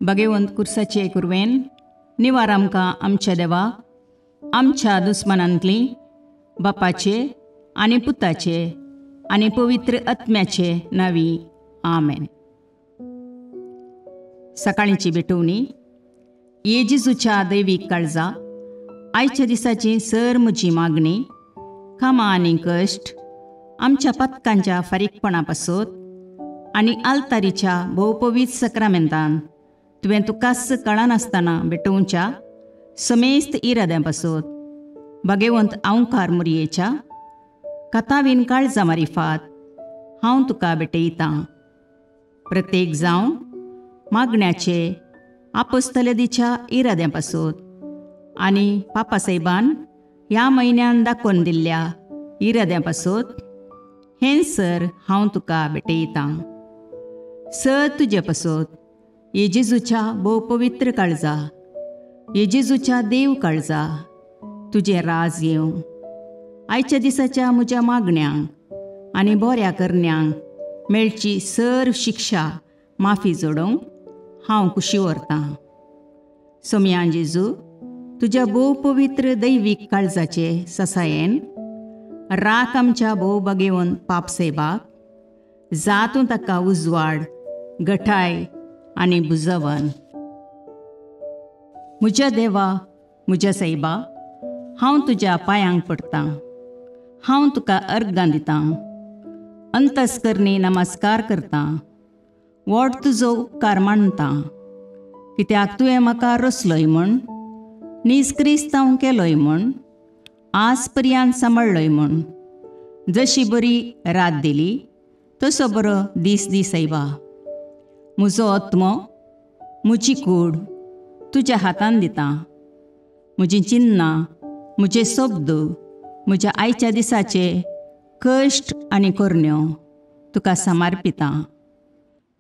भगवंत कुर्साचे कुरवेन निवार आमकां आमच्या देवा आमच्या दुस्मनांतली बापाचे आनी पुताचे आनी पवित्र आत्म्याचे नावी आमेन. सकाळींची भेटवणी. येजेजूच्या दैवीक काळजा आयच्या दिसाची सर म्हजी मागणी कामां आनी कश्ट आमच्या पथकांच्या फारीकपणा पासत आनी आल्तारीच्या भोवपवीत सक्रामेंतान तुवें तुकास कळनासतना भेटोवच्या समेस्त इराद्यां पासत भगवंत आवकार मुरयेच्या कथावीन काळजा मारिफात हांव तुका भेटयतां. प्रत्येक जावं मागण्याचे आपोस्तलदीच्या इराद्यां पासत आनी पापासाहेबान ह्या म्हयन्यान दाखोवन दिल्ल्या इराद्यां पासत हें सर हांव तुका भेटयतां. सर तुजे पासत येजेजूच्या भोवपवित्र काळजा येजेजूच्या देव काळजा तुजें राज येवं. आयच्या दिसाच्या म्हज्या मागण्यांक आनी बऱ्या करण्यांक मेळची सर शिक्षा माफी जोडोवंक हांव कुशी व्हरतां. सोम्या जेजू तुज्या भोवपवित्र दैवीक काळजाचे ससायेन राख आमच्या भोव भगवंत पापसाहेबाक जातूं ताका उजवाड घटाय आनी बुजवण. म्हज्या देवा म्हज्या साहेबा हांव तुज्या पांयांक पडटां. हांव तुका अर्गां दितां. अंतस्करणी नमस्कार करतां. व्हड तुजो उपकार मानतां. कित्याक तुवें म्हाका रचलोय म्हूण निस्क्रिस्तांव केलोय म्हूण आज पर्यंत सांबाळलोय म्हूण जशी बरी रात दिली तसो बरो दीस दी सायबा. म्हजो आत्मो म्हजी कूड तुज्या हातान दितां. म्हजीं चिन्नां म्हजे शब्द म्हज्या आयच्या दिसाचे कश्ट आनी करण्यो तुका समर्पितां.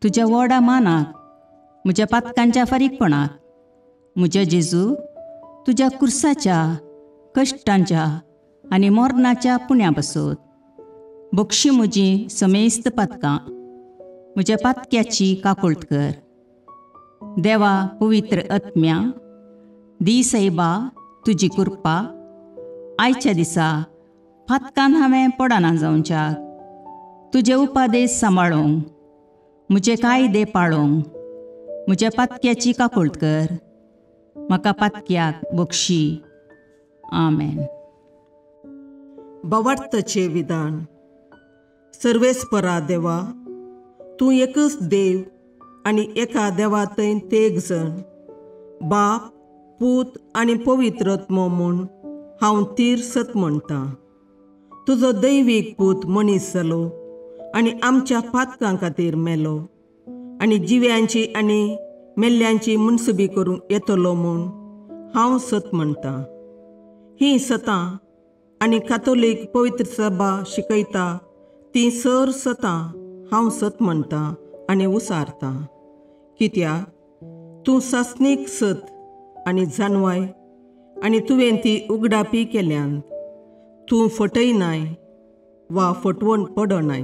तुज्या व्हडा मानाक म्हज्या पातकांच्या फारीकपणाक म्हज्या जेजू तुज्या कुर्साच्या कश्टांच्या आनी मरणाच्या पुण्या पासत बक्षी म्हजी समेस्त पातकां म्हज्या पातक्याची काकुळट कर. देवा पवित्र आत्म्या दी सायबा तुजी कृपा आयच्या दिसा पातकान हांवें पडना जावच्याक तुजे उपादेश सांबाळोवंक म्हजे कायदे पाळोवंक म्हज्या पातक्याची काकुळट कर. म्हाका पातक्याक बक्षी. आमेन. बवार्थाचें विधान. सर्वेस्परा देवा तूं एकच देव आनी एका देवातय तेग जण बाप पूत आनी पवित्र आत्मो म्हूण हांव तीर सत म्हणटां. तुजो दैवीक पूत मनीस जालो आनी आमच्या पातकां खातीर मेलो आनी जिव्यांची आनी मेल्ल्यांची मुनसुबी करूंक येतलो म्हूण हांव सत म्हणटां. हीं सतां आनी कातोलीक पवित्र सभा शिकयता तीं सर सतां हांव सत म्हणटां आनी उसारतां. कित्याक तूं सासणीक सत आनी जानवाय आनी तुवें ती उगडापी केल्यांत. तूं फटयनाय वा फटवण पडनाय.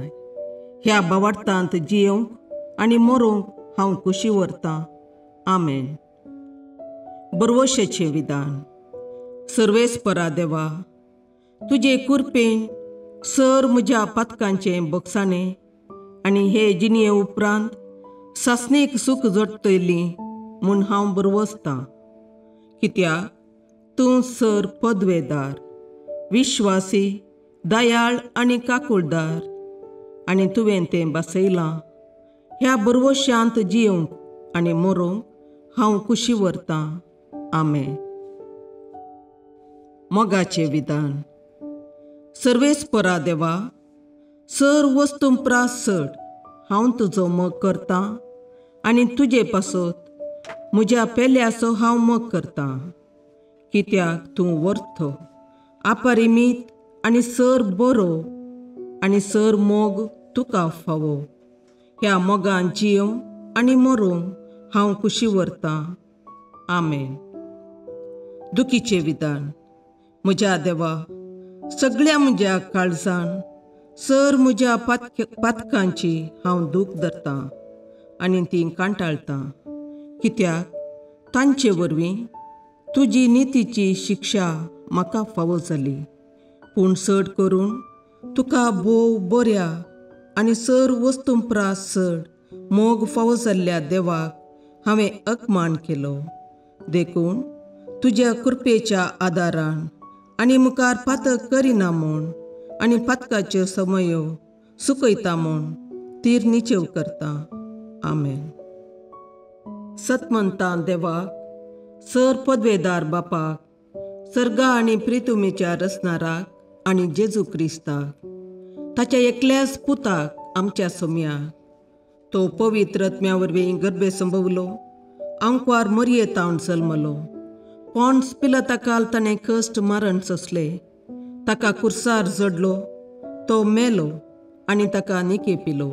ह्या बवार्थांत जियोंक आनी मरोवंक हांव कुशी व्हरतां. आमेन. बरवशेचें विधान. सर्वेस्परा देवा तुजे कुरपेन सर म्हज्या पातकांचें बक्षाणें आनी हे जिणये उपरांत सासणेक सूख जोडटली म्हूण हांव बरवसतां. कित्याक तूं सर पदवेदार विश्वासी दयाळ आनी काकुळदार आनी तुवें तें बसयलां. ह्या बरवश्यांत जियोंक आनी मरोवंक हांव कुशी व्हरतां. आमेन. मोगाचें विधान. सर्वेस्परा देवा सर वस्तुंपरास चड हांव तुजो मोग करतां आनी तुजे पासत म्हज्या पेल्याचो हांव मोग करतां. कित्याक तूं वर्थ अपरिमीत आनी सर बरो आनी सर मोग तुका फावो. ह्या मोगान जियोंक आनी मरोवंक हांव कुशी व्हरतां. आमेन. दुखीचें विधान. म्हज्या देवा सगळ्या म्हज्या काळजान सर म्हज्या पातकांची हांव दूख धरतां आनी ती कांटाळतां. कित्याक तांचे वरवीं तुजी नितीची शिक्षा म्हाका फावो जाली. पूण चड करून तुका भोव बऱ्या आनी सर वस्तूंपरास चड मोग फावो जाल्ल्या देवाक हांवें अकमान केलो. देखून तुज्या कृपेच्या आदारान आनी मुखार पातक करिना म्हूण आनी पातकाच्यो समयो सुकयता म्हूण तीर निचेव करता. आमेन. सतमंतां देवाक, सर पदवेदार बापाक, सर्गा आनी प्रितुमेच्या रचणाराक आनी जेजू क्रिस्ताक, ताच्या एकल्याच पुताक आमच्या सोम्याक, तो पवित्र आत्म्या वरवीं गर्भे संभवलो, अंकवार मरयेतावन जल्मलो, पोन्स पिलाताकाल ताणें कश्ट मरण सोंसले, ताका कुर्सार जडलो, तो मेलो आनी ताका निकेपिलो,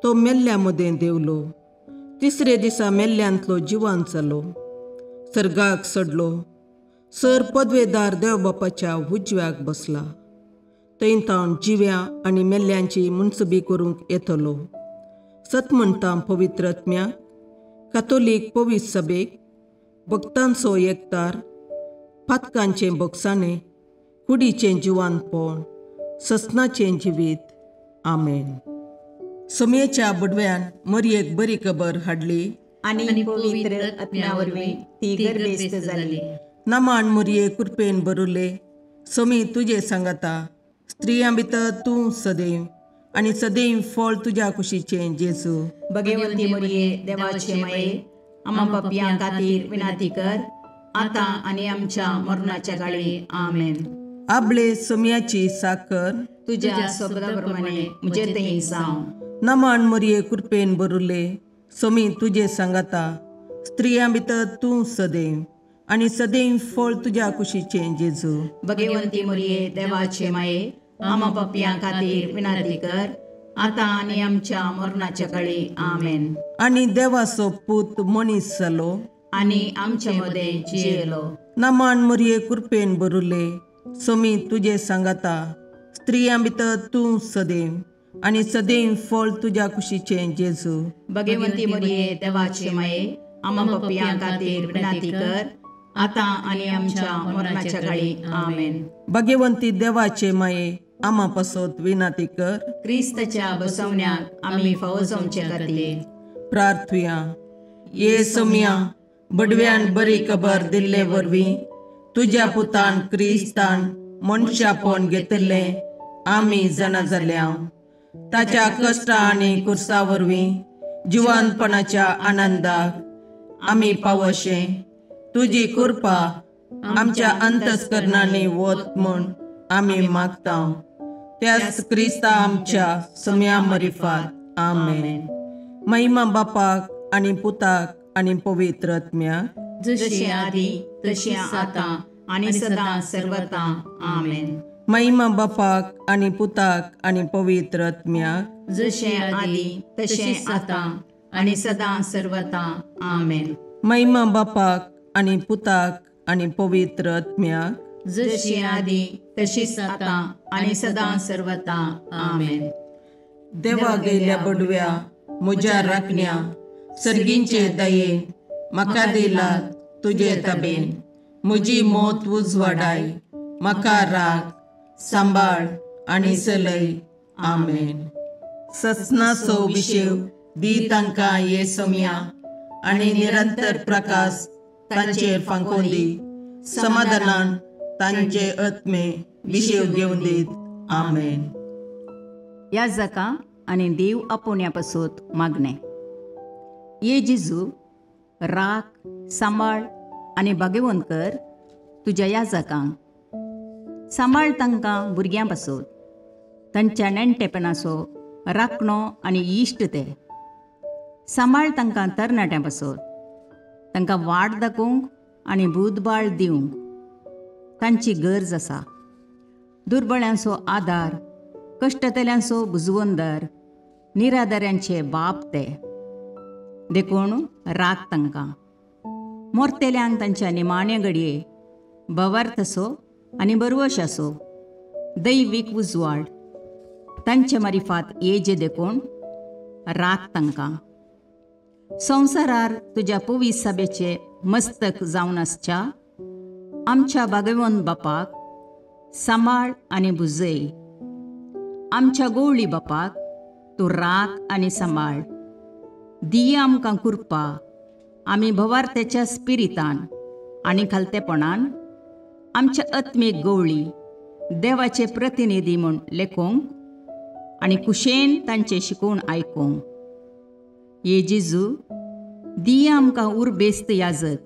तो मेल्ल्या मदें देवलो, तिसरे दिसा मेल्ल्यांतलो जिवांत जालो, सर्गाक चडलो, सर पदवेदार देवबापाच्या उजव्याक बसला, थंय तावन जिव्या आनी मेल्ल्यांची मुनसबी करूंक येतलो. सतमंतां पवित्र आत्म्याक, कातोलीक पवित्र सभेक, भक्तांचो एकतार, पातकांचें भोगसाणें, कुडीचें जिवांतपण, ससनाचें जिवीत. आमेन. सोम्येच्या बडव्यान मरयेक बरी खबर हाडली आनी पवित्र आत्म्या वरवीं ती गर्भेस्त जाली. नमान मरये कृपेन बरुले, सोमी तुजे सांगाता, स्त्रियां भितर तूं सदैव आनी सदैव फळ तुज्या कुशीचें जेजू. भगवंती मरये देवाचे माये, आम्हा पापयां खातीर विनाती कर, आतां आनी आमच्या मरणाच्या काळी. आमेन. आपले सोम्याची साकर तुज्या सोबताप्रमाणे म्हजे थंय जावं. नमान मरये कृपेन बरुले, सोमी तुजे सांगाता, स्त्रियां भितर तूं सदैव आनी सदैव फळ तुज्या कुशीचें जेजू. भगवंती मरये देवाचे माये, आम्हा पापयां खातीर विनाती कर, आतां आनी आमच्या मरणाच्या काळी. आमेन. आनी देवाचो पूत मनीस जालो आनी आमचे मदें जियेलो. नमान मरये कृपेन बरुले, सोमी तुजे सांगाता, स्त्रियां भितर तूं सदैव आनी सदैव फळ तुज्या कुशीचें जेजू. भगवंती मरये देवाचे माये, आम्हा पापयां खातीर विनाती कर, आतां आनी आमच्या मरणाच्या काळी. आमेन. भगवंती देवाचे माये, आम्हा पासत विनाती कर. क्रिस्ताच्या बसवण्याक आमी फावो जावचे खातीर प्रार्थुया. ये सोम्या, बडव्यान बरी खबर दिल्ले वरवीं तुज्या पुतान क्रिस्तान मनशापण घेतिल्लें आमी जाणा जाल्या. ताच्या कश्टा आनी कुर्सा वरवीं जिवंतपणाच्या आनंदाक आमी पावशे. तुजी कृपा आमच्या अंतस्करणांनी वत म्हूण आमी मागता. त्याच क्रिस्ता आमच्या सोम्या मरिफात. आमेन. महिमा बापाक आनी पुताक आनी पवित्र आत्म्याक, जशे आदी तशें आतां आनी सदां सर्वता. आमेन. महिमा बापाक आनी पुताक आनी पवित्र आत्म्याक, जशे आदी तशें आतां आनी सदां सर्वता. आमेन. महिमा बापाक आनी पुताक आनी पवित्र आत्म्याक, जशी आदी तशीच आतां आनी सदां सर्वता. आमेन. देवा गेल्या बडव्या म्हज्या राखण्या, सर्गींचे दयेन म्हाका दिलात तुजे तबेन. म्हजी मोत उजवाडाय, म्हाका राख, सांबाळ आनी चलय. आमेन. ससनाचो विशेव दी तांकां ये सोम्या, आनी निरंतर प्रकाश तांचेर फांकून दी. समाधानान तांचे आत्मे विशेव घेवन दीत. आमेन. याजकां आनी देव आपोवण्या पासत मागणें. ये जेजू, राख, सांबाळ आनी भाग्यवंत कर तुज्या याजकांक. सांबाळ तांकां भुरग्यां पासत, तांच्या नेणटेपणाचो राखणो आनी इश्ट ते. सांबाळ तांकां तरणाट्यां पासत, तांकां वाट दाखोवंक आनी बुधबाळ दिवंक तांची गरज आसा. दुर्बळ्यांचो आदार, कश्टतल्यांचो बुजवंदर, निराधाऱ्यांचे बाप ते. देखून राख तांकां. मोरतेल्यांक तांच्या निमाणे घडये भवार्थसो आनी बरवशाचो दैवीक उजवाड तांचे मारिफात येजे देखून राख तांकां. संवसारार तुज्या पवित्र सभेचे मस्तक जावन आसच्या आमच्या भागवंत बापाक सांबाळ आनी बुजय. आमच्या गवळी बापाक तूं राख आनी सांबाळ. दिये आमकां कुरपा आमी भवार्थेच्या स्पिरितान आनी खालतेपणान आमच्या आत्मीक गवळी देवाचे प्रतिनिधी म्हूण लेखोंक आनी कुशेन तांचे शिकोवन आयकूंक. ये जेजू दिये आमकां उरबेस्त याजक.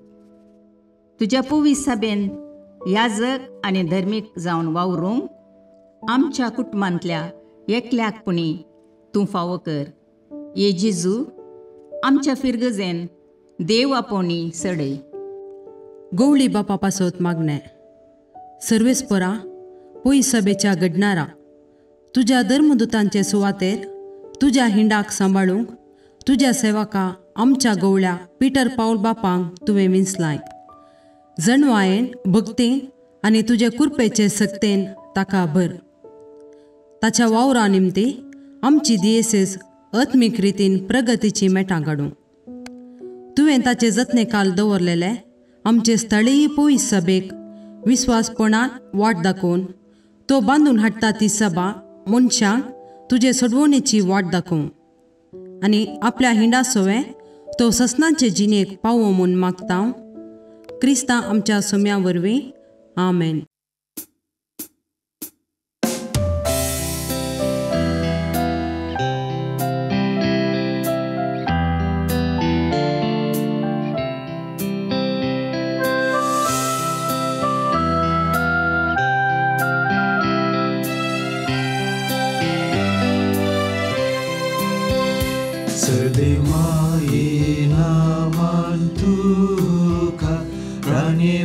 तुज्या पवित्र सभेन याजक आनी धर्मीक जावन वावरूंक आमच्या कुटुंबांतल्या एकल्याकपणी तूं फावो कर. ये जेजू आमच्या फिरगजेन देव आपोवणी सडय. गवळी बापा पासत मागणें. सर्वेस्परा पयस सभेच्या घडणारा तुज्या धर्मदुतांचे सुवातेर तुज्या हिंडाक सांबाळूंक तुज्या सेवका आमच्या गवळ्या पिटर पावल बापांक तुवें विंचलाय. जणवायेन भक्तीन आनी तुजे कुरपेचे सक्तेन ताका भर. ताच्या वावरा निमती आमची दियेसीस आत्मीक रितीन प्रगतीची मेटां काडूं. तुवें ताचे जतनेकाल दवरलेले आमचे स्थळीय पयस सभेक विस्वासपणान वाट दाखोवन तो बांदून हाडटा ती सभा मनशांक तुजे सोडवणेची वाट दाखोवं आनी आपल्या हिंडा सोवें तो ससनांचे जिणेक पावो म्हूण मागता. क्रिस्तां आमच्या सोम्या वरवीं. आमेन. सदैवाये नामान तुका प्राण्ये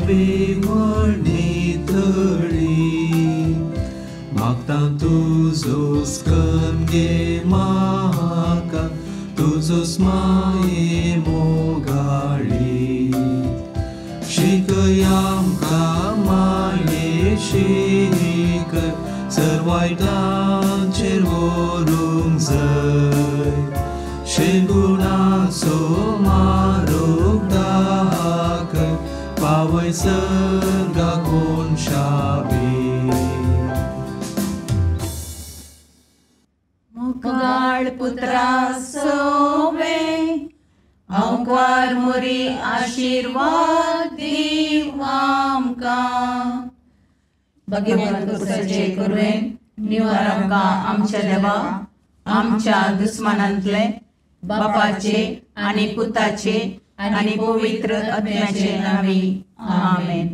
म्हणणे तळी मागता तुजो स्कन गे म्हाका तुजो स्माये मोगाळी. शिकय आमकां माये शिक सर्वायतांचेर व्हरूंक जाय. शेगुणाचो मारोग दाखय पावय सर्गाक शाबी. मुगाळ पुत्रा सोवे अवकार मोरी आशीर्वाद दीव आमकां. भगवंत कुसाचे करुवेन निवार आमकां आमच्या देवा आमच्या दुस्मानांतले बापाचे आनी पुताचे आनी पवित्र आत्म्याचे नावी. आमेन.